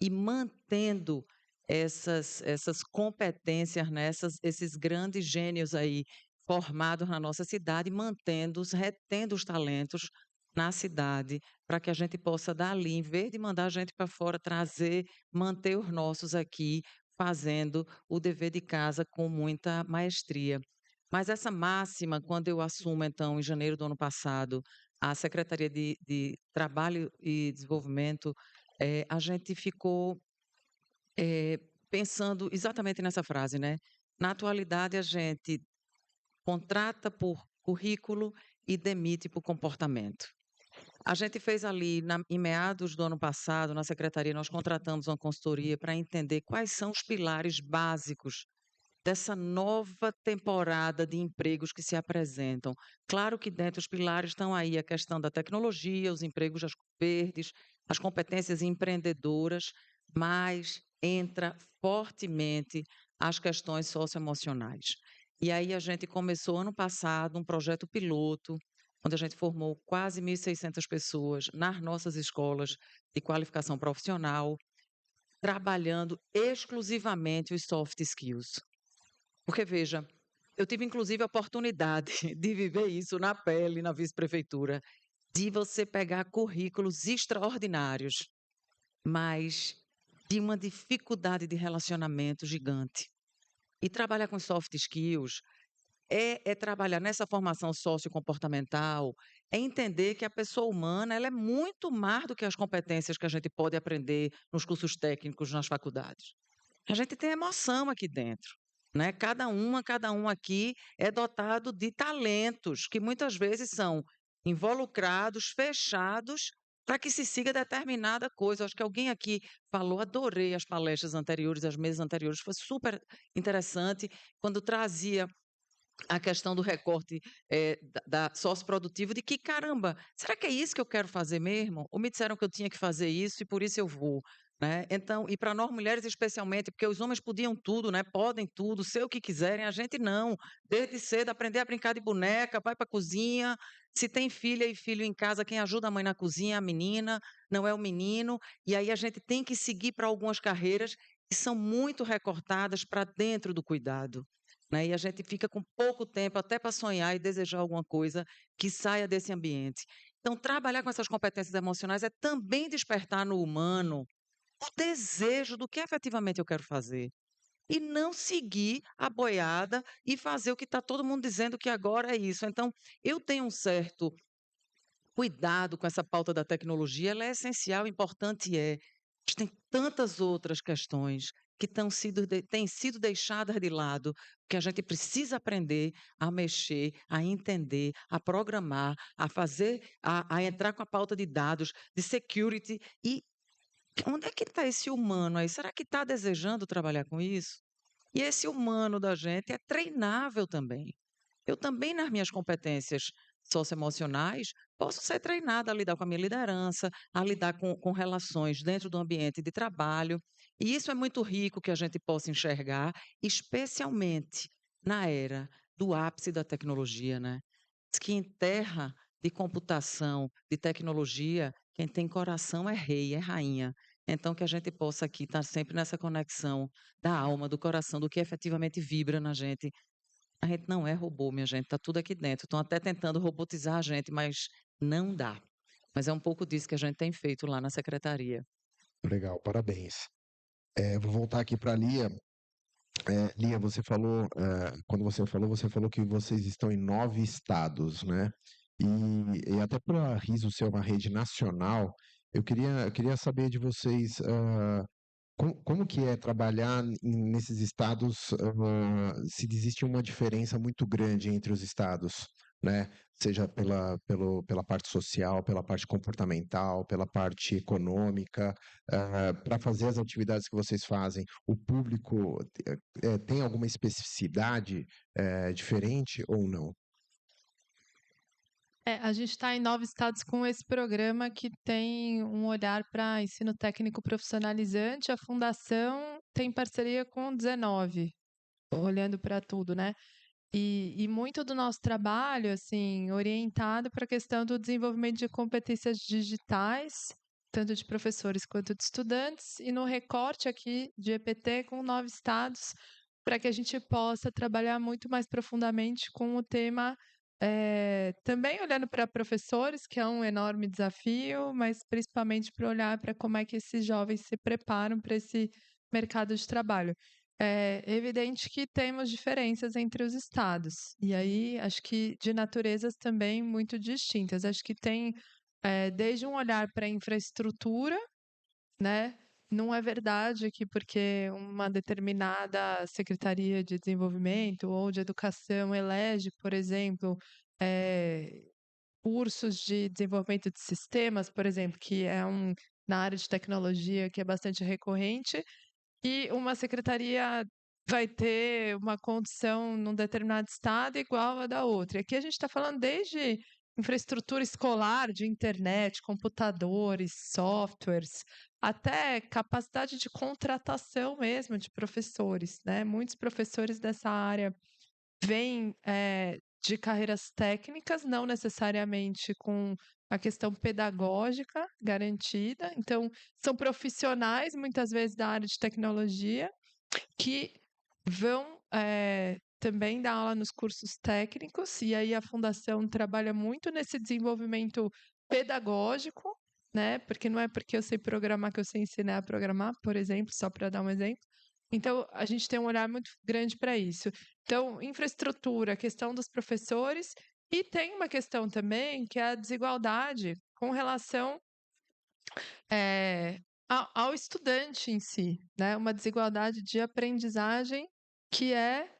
e mantendo essas competências, né, esses grandes gênios aí formados na nossa cidade, mantendo-os, retendo os talentos na cidade, para que a gente possa dali, em vez de mandar a gente para fora, trazer, manter os nossos aqui, fazendo o dever de casa com muita maestria. Mas essa máxima, quando eu assumo, então, em janeiro do ano passado, a Secretaria de Trabalho e Desenvolvimento, a gente ficou, pensando exatamente nessa frase, né. Na atualidade, a gente contrata por currículo e demite por comportamento. A gente fez ali em meados do ano passado, na secretaria, nós contratamos uma consultoria para entender quais são os pilares básicos dessa nova temporada de empregos que se apresentam. Claro que dentro dos pilares estão aí a questão da tecnologia, os empregos verdes, as competências empreendedoras, mas entra fortemente as questões socioemocionais. E aí a gente começou ano passado um projeto piloto, onde a gente formou quase 1.600 pessoas nas nossas escolas de qualificação profissional, trabalhando exclusivamente os soft skills. Porque veja, eu tive inclusive a oportunidade de viver isso na pele, na vice-prefeitura, de você pegar currículos extraordinários, mas de uma dificuldade de relacionamento gigante. E trabalhar com soft skills é trabalhar nessa formação sociocomportamental, é entender que a pessoa humana ela é muito mais do que as competências que a gente pode aprender nos cursos técnicos, nas faculdades. A gente tem emoção aqui dentro, né, cada um aqui é dotado de talentos que muitas vezes são involucrados, fechados, para que se siga determinada coisa. Eu acho que alguém aqui falou, adorei as palestras anteriores, as mesas anteriores, foi super interessante, quando trazia a questão do recorte, da socioprodutivo, de que: "Caramba, será que é isso que eu quero fazer mesmo? Ou me disseram que eu tinha que fazer isso e por isso eu vou", né. Então e para nós mulheres especialmente, porque os homens podiam tudo, né, podem tudo, ser o que quiserem, a gente não. Desde cedo aprender a brincar de boneca, vai para a cozinha, se tem filha e filho em casa, quem ajuda a mãe na cozinha é a menina, não é o menino, e aí a gente tem que seguir para algumas carreiras que são muito recortadas para dentro do cuidado, né, e a gente fica com pouco tempo até para sonhar e desejar alguma coisa que saia desse ambiente. Então, trabalhar com essas competências emocionais é também despertar no humano o desejo do que efetivamente eu quero fazer. E não seguir a boiada e fazer o que está todo mundo dizendo que agora é isso. Então, eu tenho um certo cuidado com essa pauta da tecnologia, ela é essencial, importante é. Mas tem tantas outras questões que têm sido deixadas de lado, que a gente precisa aprender a mexer, a entender, a programar, a fazer, a entrar com a pauta de dados, de security. E onde é que está esse humano aí? Será que está desejando trabalhar com isso? E esse humano da gente é treinável também. Eu também, nas minhas competências socioemocionais, posso ser treinada a lidar com a minha liderança, a lidar com relações dentro do ambiente de trabalho. E isso é muito rico que a gente possa enxergar, especialmente na era do ápice da tecnologia, né? Diz que em terra de computação, de tecnologia, quem tem coração é rei, é rainha. Então, que a gente possa aqui estar sempre nessa conexão da alma, do coração, do que efetivamente vibra na gente. A gente não é robô, minha gente, tá tudo aqui dentro. Estão até tentando robotizar a gente, mas não dá. Mas é um pouco disso que a gente tem feito lá na secretaria. Legal, parabéns. Vou voltar aqui para a Lia. Lia, quando você falou que vocês estão em 9 estados, né? E até para a Riso ser uma rede nacional, eu queria saber de vocês, como que é trabalhar nesses estados, se existe uma diferença muito grande entre os estados, né? Seja pela parte social, pela parte comportamental, pela parte econômica, para fazer as atividades que vocês fazem, o público tem alguma especificidade diferente ou não? A gente está em 9 estados com esse programa que tem um olhar para ensino técnico profissionalizante. A fundação tem parceria com 19, olhando para tudo, né. E muito do nosso trabalho, assim, orientado para a questão do desenvolvimento de competências digitais, tanto de professores quanto de estudantes, e no recorte aqui de EPT com 9 estados, para que a gente possa trabalhar muito mais profundamente com o tema, também olhando para professores, que é um enorme desafio, mas principalmente para olhar para como é que esses jovens se preparam para esse mercado de trabalho. É evidente que temos diferenças entre os estados, e aí acho que de naturezas também muito distintas. Acho que tem desde um olhar para a infraestrutura, né? Não é verdade que porque uma determinada Secretaria de Desenvolvimento ou de Educação elege, por exemplo, cursos de desenvolvimento de sistemas, por exemplo, que é na área de tecnologia que é bastante recorrente, e uma secretaria vai ter uma condição num determinado estado igual à da outra. E aqui a gente está falando desde infraestrutura escolar, de internet, computadores, softwares, até capacidade de contratação mesmo de professores, né? Muitos professores dessa área vêm de carreiras técnicas, não necessariamente com a questão pedagógica garantida. Então, são profissionais, muitas vezes, da área de tecnologia, que vão também dar aula nos cursos técnicos, e aí a Fundação trabalha muito nesse desenvolvimento pedagógico, né? Porque não é porque eu sei programar que eu sei ensinar a programar, por exemplo, só para dar um exemplo. Então, a gente tem um olhar muito grande para isso. Então, infraestrutura, questão dos professores, e tem uma questão também que é a desigualdade com relação ao estudante em si, né? Uma desigualdade de aprendizagem que é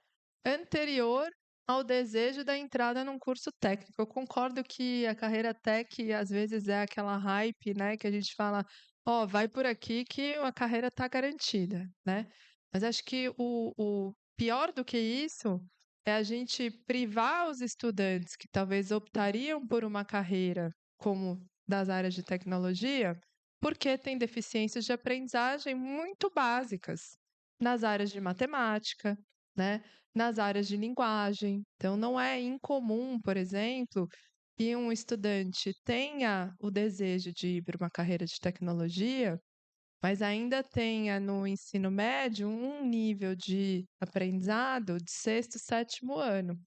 anterior ao desejo da entrada num curso técnico. Eu concordo que a carreira tech às vezes é aquela hype, né, que a gente fala, ó, vai por aqui que a carreira está garantida, né? Mas acho que o pior do que isso é a gente privar os estudantes que talvez optariam por uma carreira como das áreas de tecnologia, porque tem deficiências de aprendizagem muito básicas nas áreas de matemática, né? Nas áreas de linguagem. Então, não é incomum, por exemplo, que um estudante tenha o desejo de ir para uma carreira de tecnologia, mas ainda tenha no ensino médio um nível de aprendizado de sexto, sétimo ano.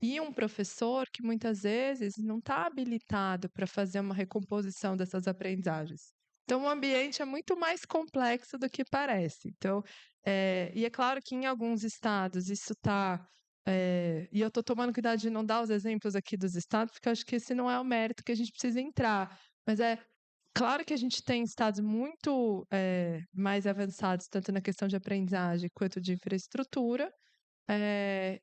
E um professor que muitas vezes não está habilitado para fazer uma recomposição dessas aprendizagens. Então, o ambiente é muito mais complexo do que parece. Então, e é claro que em alguns estados isso está. E eu estou tomando cuidado de não dar os exemplos aqui dos estados, porque eu acho que esse não é o mérito que a gente precisa entrar. Mas é claro que a gente tem estados muito mais avançados, tanto na questão de aprendizagem quanto de infraestrutura,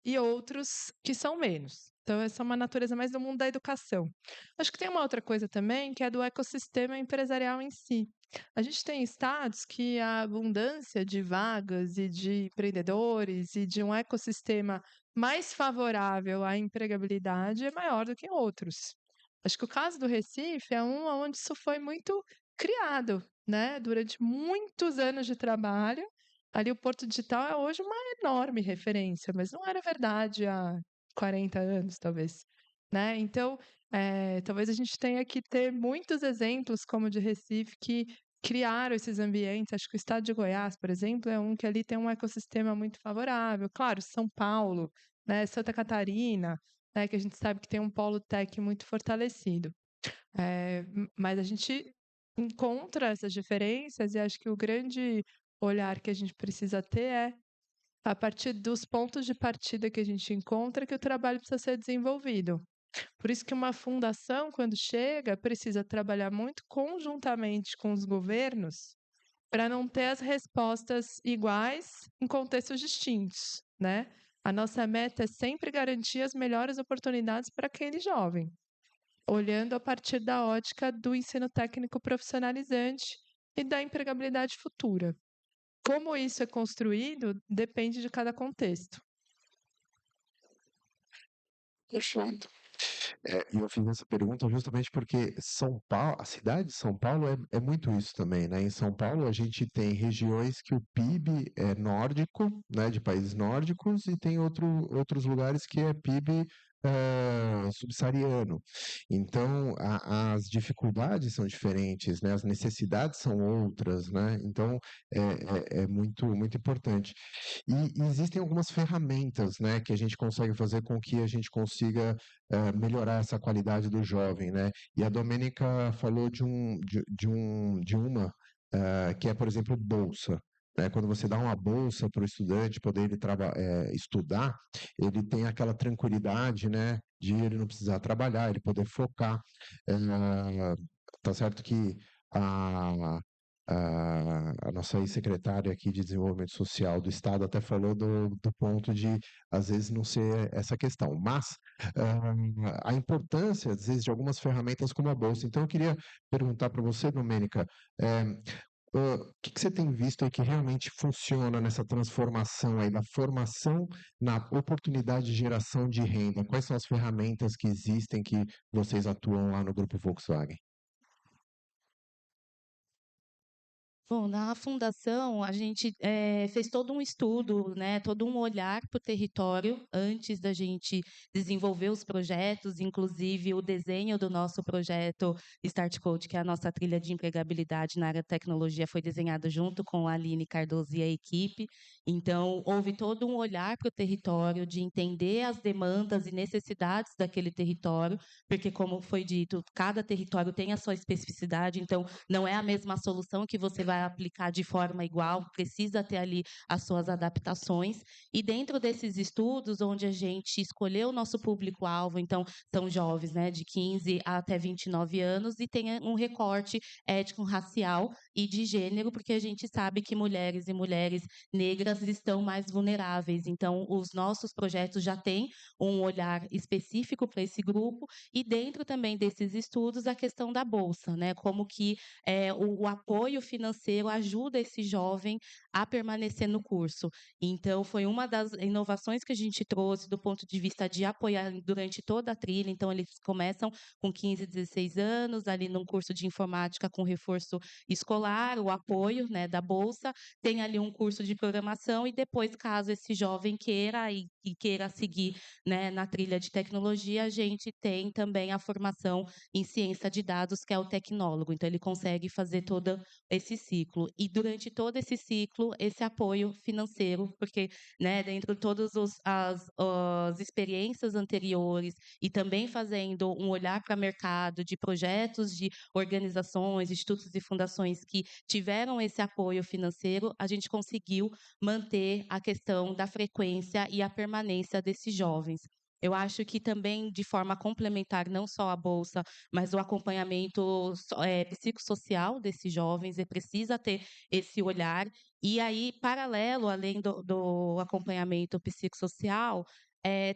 e outros que são menos. Então, essa é uma natureza mais do mundo da educação. Acho que tem uma outra coisa também, que é do ecossistema empresarial em si. A gente tem estados que a abundância de vagas e de empreendedores e de um ecossistema mais favorável à empregabilidade é maior do que outros. Acho que o caso do Recife é um onde isso foi muito criado, né? Durante muitos anos de trabalho. Ali o Porto Digital é hoje uma enorme referência, mas não era verdade há 40 anos, talvez, né? Então, talvez a gente tenha que ter muitos exemplos, como o de Recife, que criaram esses ambientes. Acho que o estado de Goiás, por exemplo, é um que ali tem um ecossistema muito favorável. Claro, São Paulo, né? Santa Catarina, né? Que a gente sabe que tem um polo tech muito fortalecido. Mas a gente encontra essas diferenças e acho que o grande olhar que a gente precisa ter é a partir dos pontos de partida que a gente encontra que o trabalho precisa ser desenvolvido. Por isso que uma fundação, quando chega, precisa trabalhar muito conjuntamente com os governos para não ter as respostas iguais em contextos distintos, né? A nossa meta é sempre garantir as melhores oportunidades para aquele jovem, olhando a partir da ótica do ensino técnico profissionalizante e da empregabilidade futura. Como isso é construído depende de cada contexto. Perfeito. E eu fiz essa pergunta justamente porque São Paulo, a cidade de São Paulo é muito isso também, né? Em São Paulo a gente tem regiões que o PIB é nórdico, né, de países nórdicos, e tem outros lugares que é PIB subsaariano. Então, as dificuldades são diferentes, né? As necessidades são outras, né? Então, é muito, muito importante. E existem algumas ferramentas, né, que a gente consegue fazer com que a gente consiga melhorar essa qualidade do jovem, né? E a Domênica falou de uma que é, por exemplo, bolsa. Né? Quando você dá uma bolsa para o estudante poder ele estudar, ele tem aquela tranquilidade, né, de ele não precisar trabalhar, ele poder focar. Tá certo que a, a nossa ex-secretária aqui de Desenvolvimento Social do Estado até falou do ponto de, às vezes, não ser essa questão, mas a importância, às vezes, de algumas ferramentas como a Bolsa. Então, eu queria perguntar para você, Domênica, o que você tem visto aí que realmente funciona nessa transformação aí da formação na oportunidade de geração de renda? Quais são as ferramentas que existem que vocês atuam lá no Grupo Volkswagen? Bom, na fundação, a gente fez todo um estudo, né, todo um olhar para o território antes da gente desenvolver os projetos, inclusive o desenho do nosso projeto Start Code, que é a nossa trilha de empregabilidade na área de tecnologia, foi desenhado junto com a Aline Cardoso e a equipe. Então, houve todo um olhar para o território, de entender as demandas e necessidades daquele território, porque, como foi dito, cada território tem a sua especificidade, então não é a mesma solução que você vai aplicar de forma igual, precisa ter ali as suas adaptações. E dentro desses estudos, onde a gente escolheu o nosso público-alvo, então são jovens, né, de 15 até 29 anos, e tem um recorte étnico-racial e de gênero, porque a gente sabe que mulheres e mulheres negras estão mais vulneráveis. Então, os nossos projetos já têm um olhar específico para esse grupo, e dentro também desses estudos, a questão da bolsa, né, como que o apoio financeiro ajuda esse jovem a permanecer no curso. Então, foi uma das inovações que a gente trouxe do ponto de vista de apoiar durante toda a trilha. Então, eles começam com 15, 16 anos, ali num curso de informática com reforço escolar, o apoio, né, da bolsa, tem ali um curso de programação e depois, caso esse jovem queira e queira seguir, né, na trilha de tecnologia, a gente tem também a formação em ciência de dados, que é o tecnólogo. Então, ele consegue fazer todo esse ciclo. E durante todo esse ciclo, esse apoio financeiro, porque, né, dentro de todas as experiências anteriores e também fazendo um olhar para o mercado de projetos de organizações, institutos e fundações que tiveram esse apoio financeiro, a gente conseguiu manter a questão da frequência e a permanência desses jovens. Eu acho que também, de forma complementar, não só a bolsa, mas o acompanhamento psicossocial desses jovens, ele precisa ter esse olhar. E aí, paralelo, além do acompanhamento psicossocial,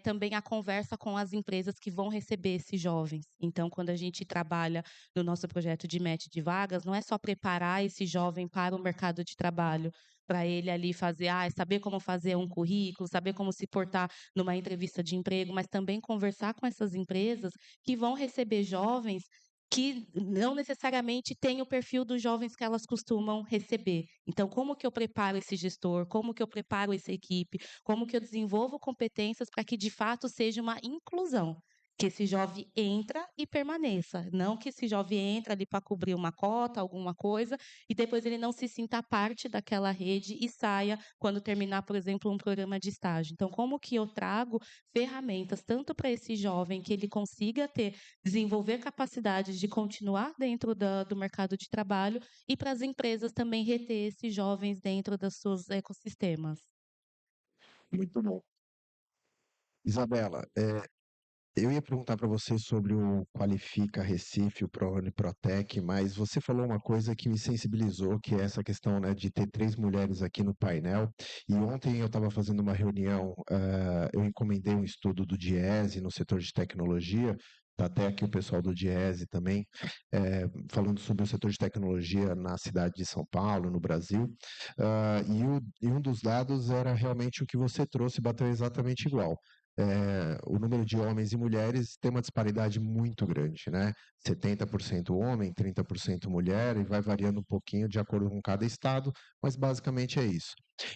também a conversa com as empresas que vão receber esses jovens. Então, quando a gente trabalha no nosso projeto de match de vagas, não é só preparar esse jovem para o mercado de trabalho, para ele ali fazer, saber como fazer um currículo, saber como se portar numa entrevista de emprego, mas também conversar com essas empresas que vão receber jovens que não necessariamente têm o perfil dos jovens que elas costumam receber. Então, como que eu preparo esse gestor? Como que eu preparo essa equipe? Como que eu desenvolvo competências para que, de fato, seja uma inclusão? Que esse jovem entra e permaneça, não que esse jovem entra ali para cobrir uma cota, alguma coisa, e depois ele não se sinta parte daquela rede e saia quando terminar, por exemplo, um programa de estágio. Então, como que eu trago ferramentas tanto para esse jovem que ele consiga desenvolver capacidades de continuar dentro do mercado de trabalho, e para as empresas também reter esses jovens dentro dos seus ecossistemas? Muito bom. Isabela, eu ia perguntar para você sobre o Qualifica Recife, o ProUni Protec, mas você falou uma coisa que me sensibilizou, que é essa questão, né, de ter 3 mulheres aqui no painel. E ontem eu estava fazendo uma reunião, eu encomendei um estudo do DIESE no setor de tecnologia. Está até aqui o pessoal do DIESE também, falando sobre o setor de tecnologia na cidade de São Paulo, no Brasil. E um dos dados era realmente o que você trouxe, bateu exatamente igual. o número de homens e mulheres tem uma disparidade muito grande, né? 70% homem, 30% mulher, e vai variando um pouquinho de acordo com cada estado, mas basicamente é isso.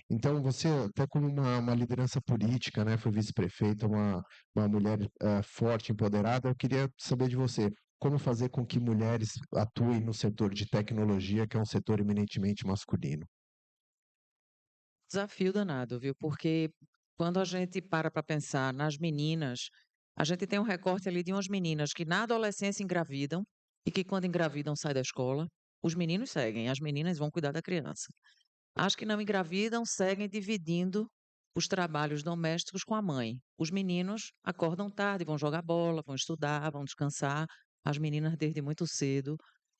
Então, você, até como uma liderança política, né, foi vice-prefeita, uma mulher forte, empoderada, eu queria saber de você, como fazer com que mulheres atuem no setor de tecnologia, que é um setor eminentemente masculino? Desafio danado, viu? Porque quando a gente para pensar nas meninas, a gente tem um recorte ali de umas meninas que na adolescência engravidam e que quando engravidam saem da escola. Os meninos seguem, as meninas vão cuidar da criança. As que não engravidam seguem dividindo os trabalhos domésticos com a mãe. Os meninos acordam tarde, vão jogar bola, vão estudar, vão descansar. As meninas desde muito cedo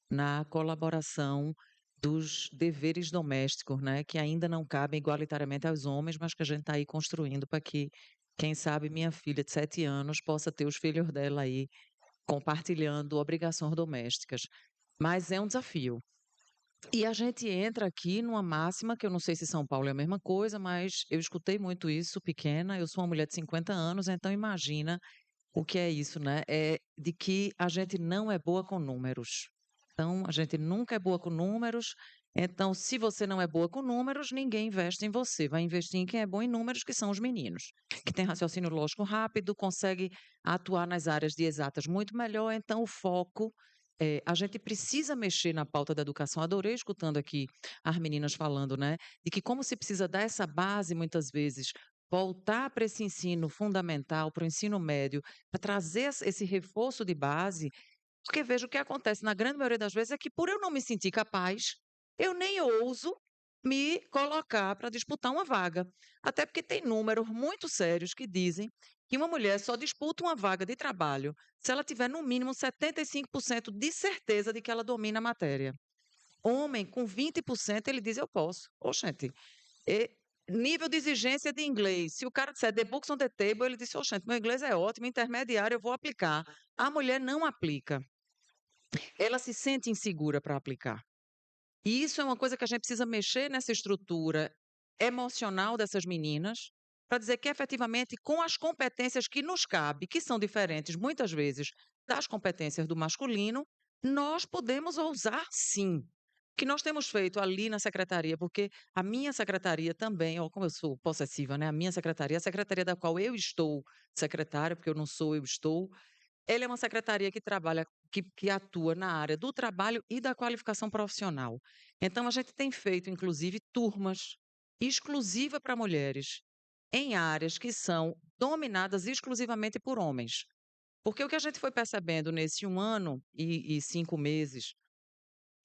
na colaboração dos deveres domésticos, né, que ainda não cabem igualitariamente aos homens, mas que a gente está aí construindo para que, quem sabe, minha filha de 7 anos possa ter os filhos dela aí compartilhando obrigações domésticas. Mas é um desafio. E a gente entra aqui numa máxima, que eu não sei se São Paulo é a mesma coisa, mas eu escutei muito isso pequena. Eu sou uma mulher de 50 anos, então imagina o que é isso, né? É de que a gente não é boa com números. Então, a gente nunca é boa com números. Então, se você não é boa com números, ninguém investe em você. Vai investir em quem é bom em números, que são os meninos, que tem raciocínio lógico rápido, consegue atuar nas áreas de exatas muito melhor. Então, o foco a gente precisa mexer na pauta da educação. Adorei escutando aqui as meninas falando, né, de que como se precisa dar essa base, muitas vezes, voltar para esse ensino fundamental, para o ensino médio, para trazer esse reforço de base, porque veja o que acontece na grande maioria das vezes é que por eu não me sentir capaz, eu nem ouso me colocar para disputar uma vaga. Até porque tem números muito sérios que dizem que uma mulher só disputa uma vaga de trabalho se ela tiver no mínimo 75% de certeza de que ela domina a matéria. Homem com 20% ele diz eu posso. Oxente, e nível de exigência de inglês. Se o cara disser the books on the table, ele disse, oxente, meu inglês é ótimo, intermediário, eu vou aplicar. A mulher não aplica. Ela se sente insegura para aplicar. E isso é uma coisa que a gente precisa mexer nessa estrutura emocional dessas meninas, para dizer que efetivamente, com as competências que nos cabe, que são diferentes muitas vezes das competências do masculino, nós podemos ousar sim. O que nós temos feito ali na secretaria, porque a minha secretaria também, ó, como eu sou possessiva, né? A secretaria da qual eu estou secretária, porque eu não sou, eu estou, ela é uma secretaria que trabalha, que atua na área do trabalho e da qualificação profissional. Então, a gente tem feito, inclusive, turmas exclusivas para mulheres, em áreas que são dominadas exclusivamente por homens. Porque o que a gente foi percebendo nesse 1 ano e 5 meses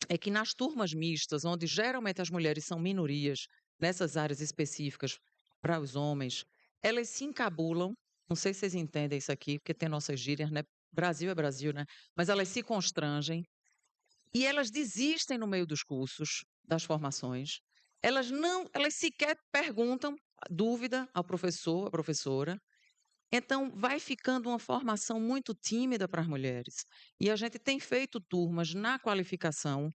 é que nas turmas mistas, onde geralmente as mulheres são minorias, nessas áreas específicas para os homens, elas se encabulam, não sei se vocês entendem isso aqui, porque tem nossas gírias, né? Brasil é Brasil, né? Mas elas se constrangem e elas desistem no meio dos cursos, das formações. Elas sequer perguntam dúvida ao professor, à professora. Então, vai ficando uma formação muito tímida para as mulheres. E a gente tem feito turmas na qualificação,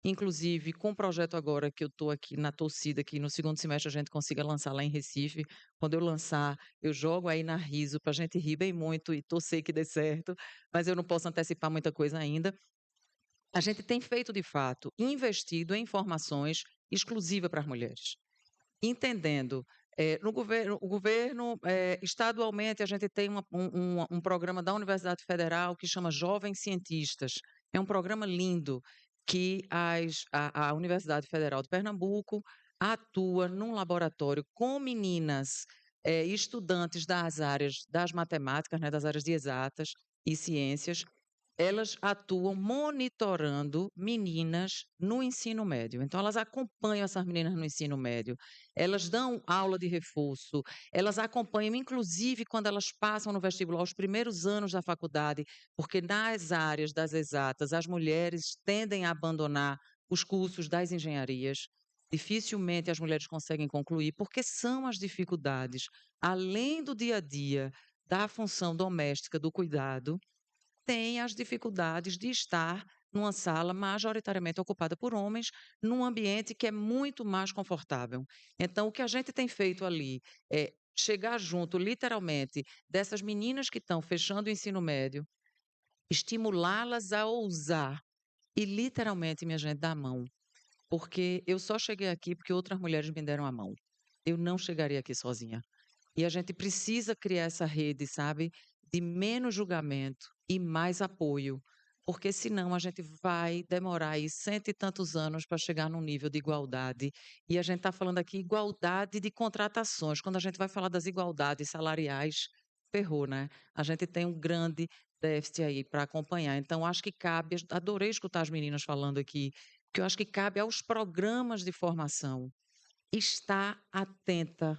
inclusive com o projeto agora que eu estou aqui na torcida, que no segundo semestre a gente consiga lançar lá em Recife. Quando eu lançar, eu jogo aí na Riso para a gente rir bem muito e torcer que dê certo, mas eu não posso antecipar muita coisa ainda. A gente tem feito, de fato, investido em formações exclusivas para as mulheres, entendendo. No governo, o governo, estadualmente, a gente tem um programa da Universidade Federal que chama Jovens Cientistas. É um programa lindo que a Universidade Federal de Pernambuco atua num laboratório com meninas, estudantes das áreas das matemáticas, né, das áreas de exatas e ciências. Elas atuam monitorando meninas no ensino médio. Então, elas acompanham essas meninas no ensino médio, elas dão aula de reforço, elas acompanham, inclusive, quando elas passam no vestibular, os primeiros anos da faculdade, porque nas áreas das exatas, as mulheres tendem a abandonar os cursos das engenharias. Dificilmente as mulheres conseguem concluir, porque são as dificuldades, além do dia a dia, da função doméstica, do cuidado, tem as dificuldades de estar numa sala majoritariamente ocupada por homens, num ambiente que é muito mais confortável. Então, o que a gente tem feito ali é chegar junto, literalmente, dessas meninas que estão fechando o ensino médio, estimulá-las a ousar e, literalmente, minha gente, dar a mão. Porque eu só cheguei aqui porque outras mulheres me deram a mão. Eu não chegaria aqui sozinha. E a gente precisa criar essa rede, sabe, de menos julgamento e mais apoio, porque senão a gente vai demorar aí cento e tantos anos para chegar num nível de igualdade. E a gente está falando aqui igualdade de contratações. Quando a gente vai falar das igualdades salariais, ferrou, né? A gente tem um grande déficit aí para acompanhar. Então, acho que cabe, adorei escutar as meninas falando aqui, que eu acho que cabe aos programas de formação estar atento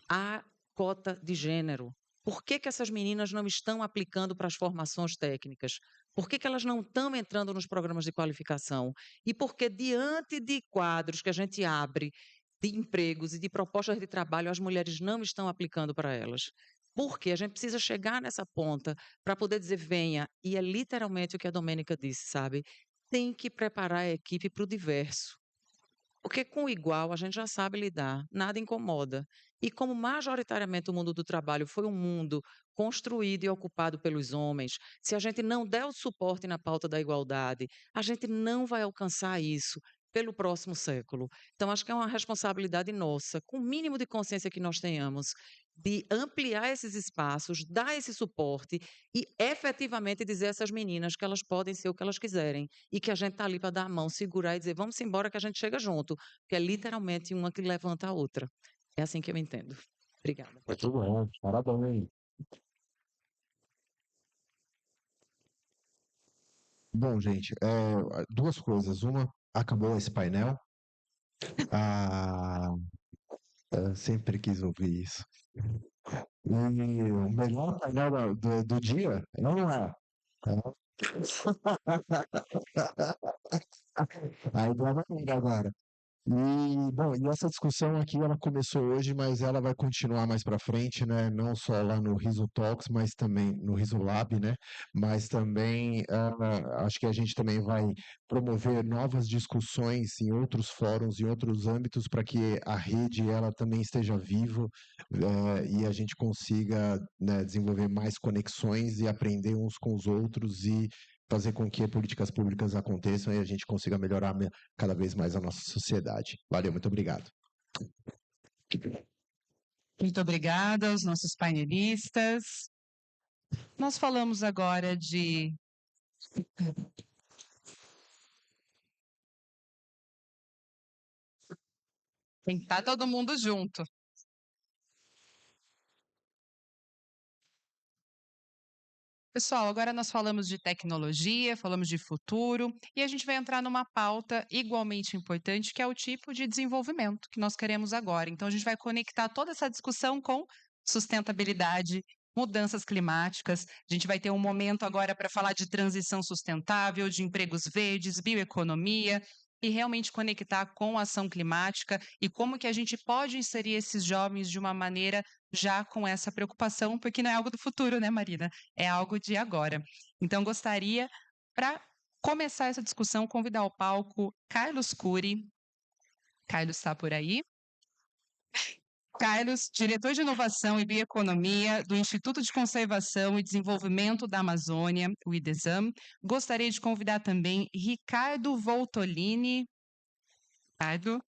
à cota de gênero. Por que essas meninas não estão aplicando para as formações técnicas? Por que elas não estão entrando nos programas de qualificação? E por que, diante de quadros que a gente abre de empregos e de propostas de trabalho, as mulheres não estão aplicando para elas? Porque a gente precisa chegar nessa ponta para poder dizer, venha, e é literalmente o que a Domênica disse, sabe? Tem que preparar a equipe para o diverso. Porque com o igual a gente já sabe lidar, nada incomoda. E como majoritariamente o mundo do trabalho foi um mundo construído e ocupado pelos homens, se a gente não der o suporte na pauta da igualdade, a gente não vai alcançar isso pelo próximo século. Então, acho que é uma responsabilidade nossa, com o mínimo de consciência que nós tenhamos, de ampliar esses espaços, dar esse suporte e efetivamente dizer a essas meninas que elas podem ser o que elas quiserem e que a gente está ali para dar a mão, segurar e dizer, vamos embora que a gente chega junto, que é literalmente uma que levanta a outra. É assim que eu entendo. Obrigada. Muito bom, parabéns. Bom, gente, duas coisas. Uma, acabou esse painel. Ah, eu sempre quis ouvir isso. E o melhor painel do dia, não é? Aí vai agora. E, bom, e essa discussão aqui, ela começou hoje, mas ela vai continuar mais para frente, né? Não só lá no Riso Talks, mas também no Riso Lab, né? Mas também, acho que a gente também vai promover novas discussões em outros fóruns, em outros âmbitos, para que a rede, ela também esteja viva, e a gente consiga, né, desenvolver mais conexões e aprender uns com os outros e fazer com que políticas públicas aconteçam e a gente consiga melhorar cada vez mais a nossa sociedade. Valeu, muito obrigado. Muito obrigada aos nossos painelistas. Nós falamos agora de tem que estar todo mundo junto. Pessoal, agora nós falamos de tecnologia, falamos de futuro, e a gente vai entrar numa pauta igualmente importante, que é o tipo de desenvolvimento que nós queremos agora. Então, a gente vai conectar toda essa discussão com sustentabilidade, mudanças climáticas. A gente vai ter um momento agora para falar de transição sustentável, de empregos verdes, bioeconomia, e realmente conectar com a ação climática e como que a gente pode inserir esses jovens de uma maneira já com essa preocupação, porque não é algo do futuro, né, Marina? É algo de agora. Então, gostaria, para começar essa discussão, convidar ao palco Carlos Cury. Carlos está por aí. Carlos, diretor de Inovação e Bioeconomia do Instituto de Conservação e Desenvolvimento da Amazônia, o IDESAM. Gostaria de convidar também Ricardo Voltolini. Ricardo,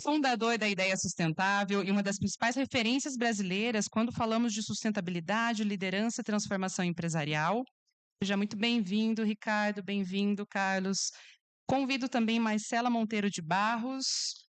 fundador da Ideia Sustentável e uma das principais referências brasileiras quando falamos de sustentabilidade, liderança e transformação empresarial. Seja muito bem-vindo, Ricardo, bem-vindo, Carlos. Convido também Marcela Monteiro de Barros.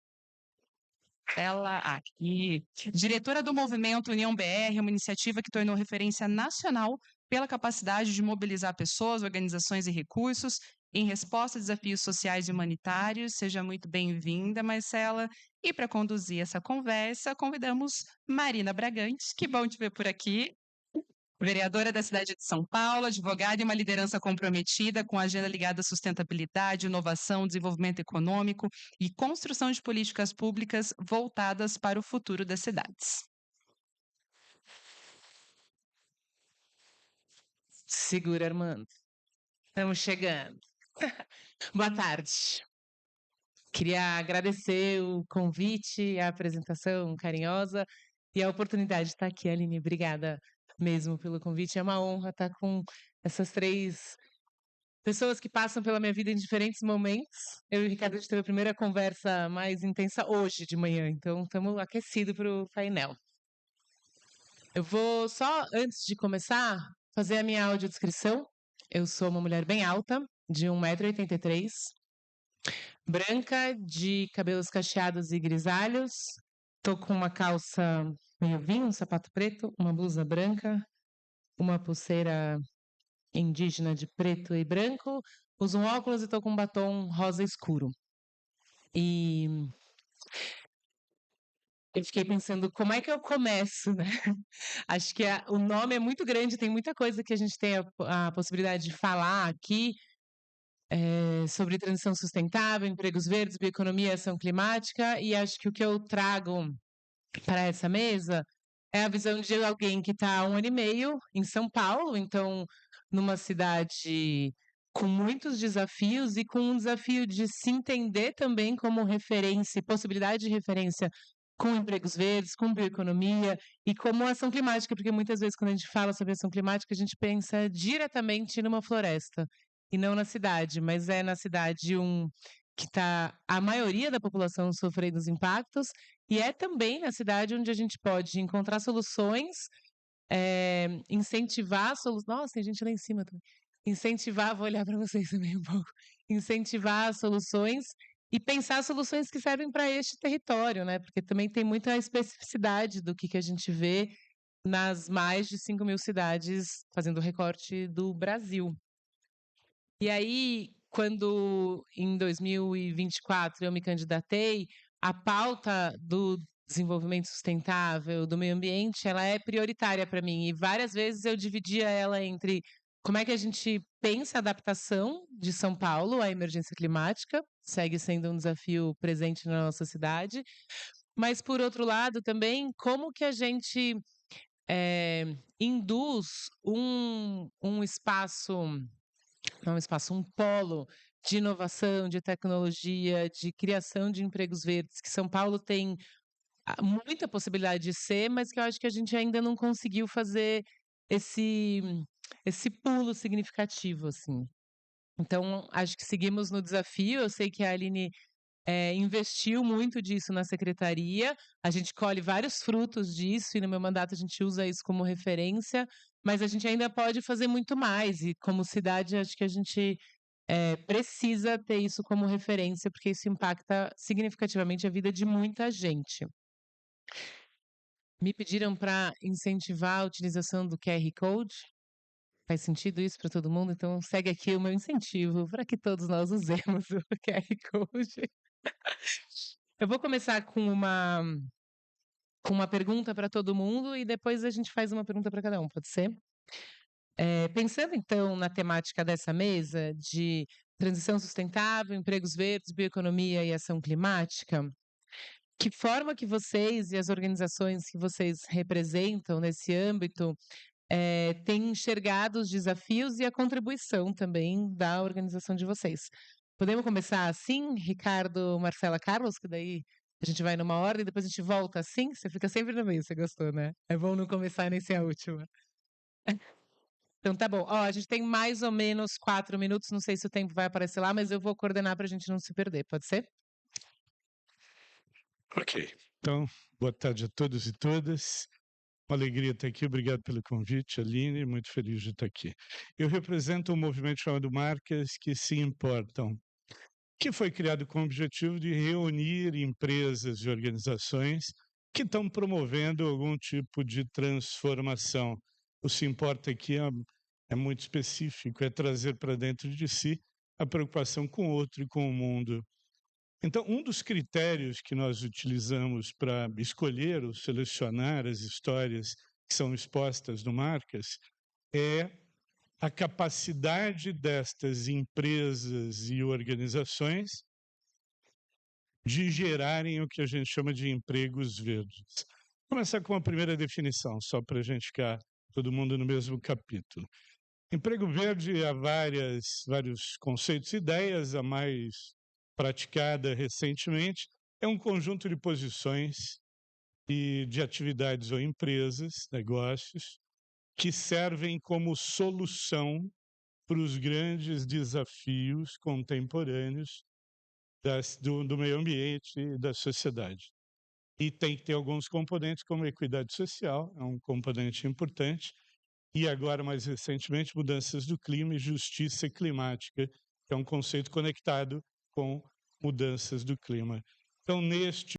Ela aqui, diretora do Movimento União BR, uma iniciativa que tornou referência nacional pela capacidade de mobilizar pessoas, organizações e recursos em resposta a desafios sociais e humanitários. Seja muito bem-vinda, Marcela. E para conduzir essa conversa, convidamos Marina Bragante. Que bom te ver por aqui. Vereadora da cidade de São Paulo, advogada e uma liderança comprometida com a agenda ligada à sustentabilidade, inovação, desenvolvimento econômico e construção de políticas públicas voltadas para o futuro das cidades. Segura, Armando. Estamos chegando. Boa tarde. Queria agradecer o convite, a apresentação carinhosa e a oportunidade de estar aqui, Aline. Obrigada mesmo pelo convite. É uma honra estar com essas 3 pessoas que passam pela minha vida em diferentes momentos. Eu e o Ricardo, a gente teve a primeira conversa mais intensa hoje de manhã, então estamos aquecidos para o painel. Eu vou só, antes de começar, fazer a minha audiodescrição. Eu sou uma mulher bem alta, de 1,83 m, branca, de cabelos cacheados e grisalhos. Tô com uma calça meio vinho, um sapato preto, uma blusa branca, uma pulseira indígena de preto e branco. Uso um óculos e tô com um batom rosa escuro. E eu fiquei pensando, como é que eu começo, né? Acho que o nome é muito grande, tem muita coisa que a gente tem a possibilidade de falar aqui, sobre transição sustentável, empregos verdes, bioeconomia e ação climática, e acho que o que eu trago para essa mesa é a visão de alguém que está há 1 ano e meio em São Paulo, então numa cidade com muitos desafios e com um desafio de se entender também como referência, possibilidade de referência com empregos verdes, com bioeconomia e como ação climática, porque muitas vezes quando a gente fala sobre ação climática, a gente pensa diretamente numa floresta e não na cidade, mas é na cidade que está a maioria da população sofrendo os impactos e é também na cidade onde a gente pode encontrar soluções, incentivar soluções. Nossa, tem gente lá em cima também. Incentivar, vou olhar para vocês também um pouco. Incentivar soluções e pensar soluções que servem para este território, né? Porque também tem muita especificidade do que a gente vê nas mais de 5.000 cidades, fazendo o recorte do Brasil. E aí, quando em 2024 eu me candidatei, a pauta do desenvolvimento sustentável, do meio ambiente, ela é prioritária para mim. E várias vezes eu dividia ela entre como é que a gente pensa a adaptação de São Paulo à emergência climática, segue sendo um desafio presente na nossa cidade, mas, por outro lado, também como que a gente induz um espaço, não um espaço, um polo de inovação, de tecnologia, de criação de empregos verdes, que São Paulo tem muita possibilidade de ser, mas que eu acho que a gente ainda não conseguiu fazer esse pulo significativo, assim. Então, acho que seguimos no desafio. Eu sei que a Aline investiu muito disso na secretaria. A gente colhe vários frutos disso e no meu mandato a gente usa isso como referência, mas a gente ainda pode fazer muito mais. E como cidade, acho que a gente precisa ter isso como referência, porque isso impacta significativamente a vida de muita gente. Me pediram para incentivar a utilização do QR Code. Faz sentido isso para todo mundo? Então, segue aqui o meu incentivo para que todos nós usemos o QR Code. Eu vou começar com uma pergunta para todo mundo e depois a gente faz uma pergunta para cada um, pode ser? Pensando, então, na temática dessa mesa de transição sustentável, empregos verdes, bioeconomia e ação climática, que forma que vocês e as organizações que vocês representam nesse âmbito têm enxergado os desafios e a contribuição também da organização de vocês? Podemos começar assim, Ricardo, Marcela, Carlos, que daí a gente vai numa ordem e depois a gente volta assim? Você fica sempre no meio, você gostou, né? É bom não começar nem ser a última. Então tá bom. Ó, a gente tem mais ou menos 4 minutos, não sei se o tempo vai aparecer lá, mas eu vou coordenar para a gente não se perder, pode ser? Ok. Então, boa tarde a todos e todas. Uma alegria estar aqui. Obrigado pelo convite, Aline. Muito feliz de estar aqui. Eu represento um movimento chamado Marcas que se Importam, que foi criado com o objetivo de reunir empresas e organizações que estão promovendo algum tipo de transformação. O Se Importa aqui é muito específico, é trazer para dentro de si a preocupação com o outro e com o mundo. Então, um dos critérios que nós utilizamos para escolher ou selecionar as histórias que são expostas no Marcas é a capacidade destas empresas e organizações de gerarem o que a gente chama de empregos verdes. Vou começar com a primeira definição, só para a gente ficar todo mundo no mesmo capítulo. Emprego verde há vários conceitos e ideias, a mais praticada recentemente é um conjunto de posições e de atividades ou empresas, negócios, que servem como solução para os grandes desafios contemporâneos do meio ambiente e da sociedade. E tem que ter alguns componentes, como equidade social, é um componente importante, e agora, mais recentemente, mudanças do clima e justiça climática, que é um conceito conectado com mudanças do clima. Então, neste